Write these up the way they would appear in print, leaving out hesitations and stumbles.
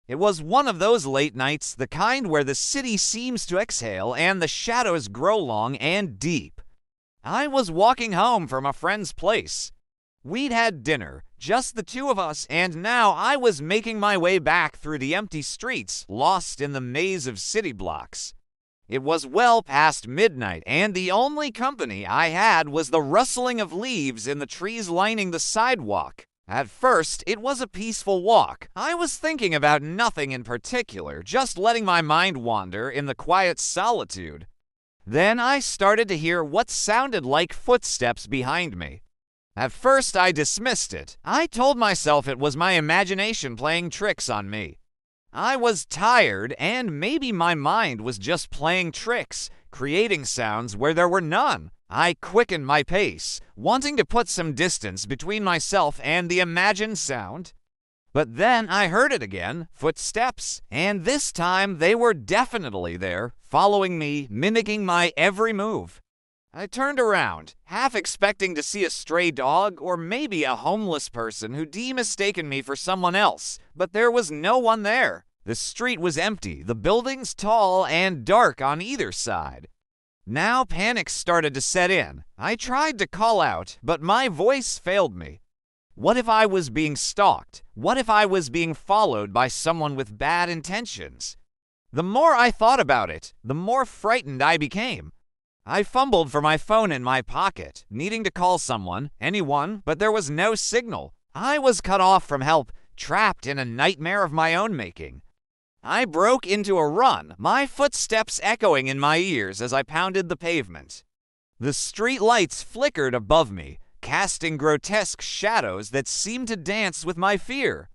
It was one of those late nights, the kind where the city seems to exhale and the shadows grow long and deep. I was walking home from a friend's place. We'd had dinner, just the two of us, and now I was making my way back through the empty streets, lost in the maze of city blocks. It was well past midnight, and the only company I had was the rustling of leaves in the trees lining the sidewalk. At first, it was a peaceful walk. I was thinking about nothing in particular, just letting my mind wander in the quiet solitude. Then I started to hear what sounded like footsteps behind me. At first, I dismissed it. I told myself it was my imagination playing tricks on me. I was tired, and maybe my mind was just playing tricks, creating sounds where there were none. I quickened my pace, wanting to put some distance between myself and the imagined sound. But then I heard it again, footsteps, and this time they were definitely there, following me, mimicking my every move. I turned around, half expecting to see a stray dog or maybe a homeless person who'd mistaken me for someone else, but there was no one there. The street was empty, the buildings tall and dark on either side. Now panic started to set in. I tried to call out, but my voice failed me. What if I was being stalked? What if I was being followed by someone with bad intentions? The more I thought about it, the more frightened I became. I fumbled for my phone in my pocket, needing to call someone, anyone, but there was no signal. I was cut off from help, trapped in a nightmare of my own making. I broke into a run, my footsteps echoing in my ears as I pounded the pavement. The street lights flickered above me, casting grotesque shadows that seemed to dance with my fear.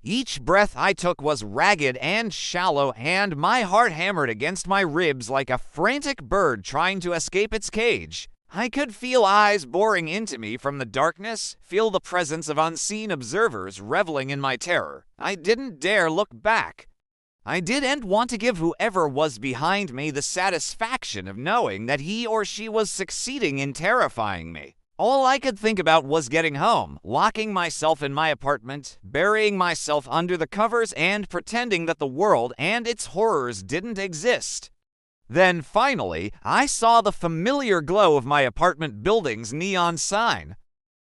Each breath I took was ragged and shallow, and my heart hammered against my ribs like a frantic bird trying to escape its cage. I could feel eyes boring into me from the darkness, feel the presence of unseen observers reveling in my terror. I didn't dare look back. I didn't want to give whoever was behind me the satisfaction of knowing that he or she was succeeding in terrifying me. All I could think about was getting home, locking myself in my apartment, burying myself under the covers, and pretending that the world and its horrors didn't exist. Then, finally, I saw the familiar glow of my apartment building's neon sign.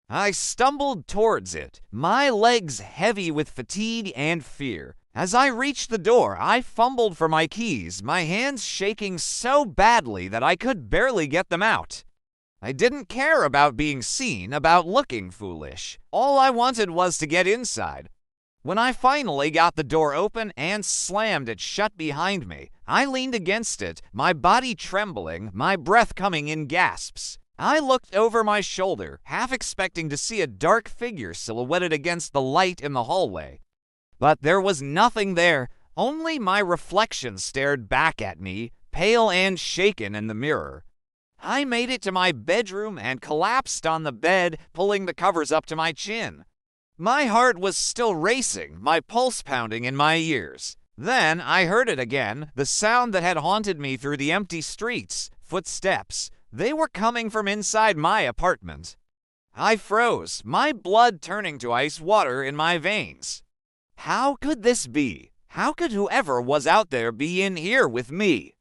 I stumbled towards it, my legs heavy with fatigue and fear. As I reached the door, I fumbled for my keys, my hands shaking so badly that I could barely get them out. I didn't care about being seen, about looking foolish. All I wanted was to get inside. When I finally got the door open and slammed it shut behind me, I leaned against it, my body trembling, my breath coming in gasps. I looked over my shoulder, half expecting to see a dark figure silhouetted against the light in the hallway. But there was nothing there, only my reflection stared back at me, pale and shaken in the mirror. I made it to my bedroom and collapsed on the bed, pulling the covers up to my chin. My heart was still racing, my pulse pounding in my ears. Then I heard it again, the sound that had haunted me through the empty streets, footsteps. They were coming from inside my apartment. I froze, my blood turning to ice water in my veins. How could this be? How could whoever was out there be in here with me?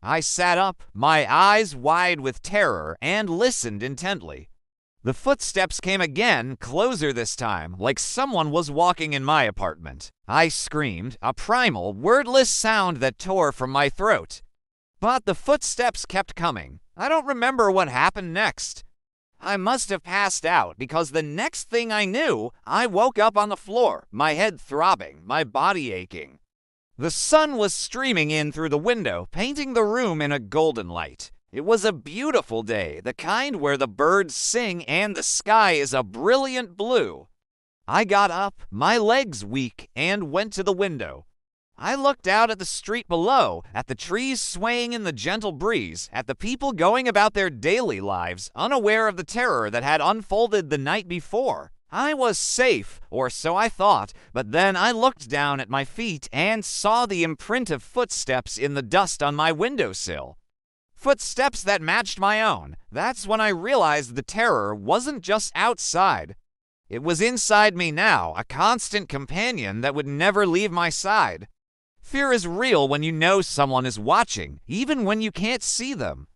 I sat up, my eyes wide with terror, and listened intently. The footsteps came again, closer this time, like someone was walking in my apartment. I screamed, a primal, wordless sound that tore from my throat. But the footsteps kept coming. I don't remember what happened next. I must have passed out because the next thing I knew, I woke up on the floor, my head throbbing, my body aching. The sun was streaming in through the window, painting the room in a golden light. It was a beautiful day, the kind where the birds sing and the sky is a brilliant blue. I got up, my legs weak, and went to the window. I looked out at the street below, at the trees swaying in the gentle breeze, at the people going about their daily lives, unaware of the terror that had unfolded the night before. I was safe, or so I thought, but then I looked down at my feet and saw the imprint of footsteps in the dust on my windowsill. Footsteps that matched my own. That's when I realized the terror wasn't just outside. It was inside me now, a constant companion that would never leave my side. Fear is real when you know someone is watching, even when you can't see them.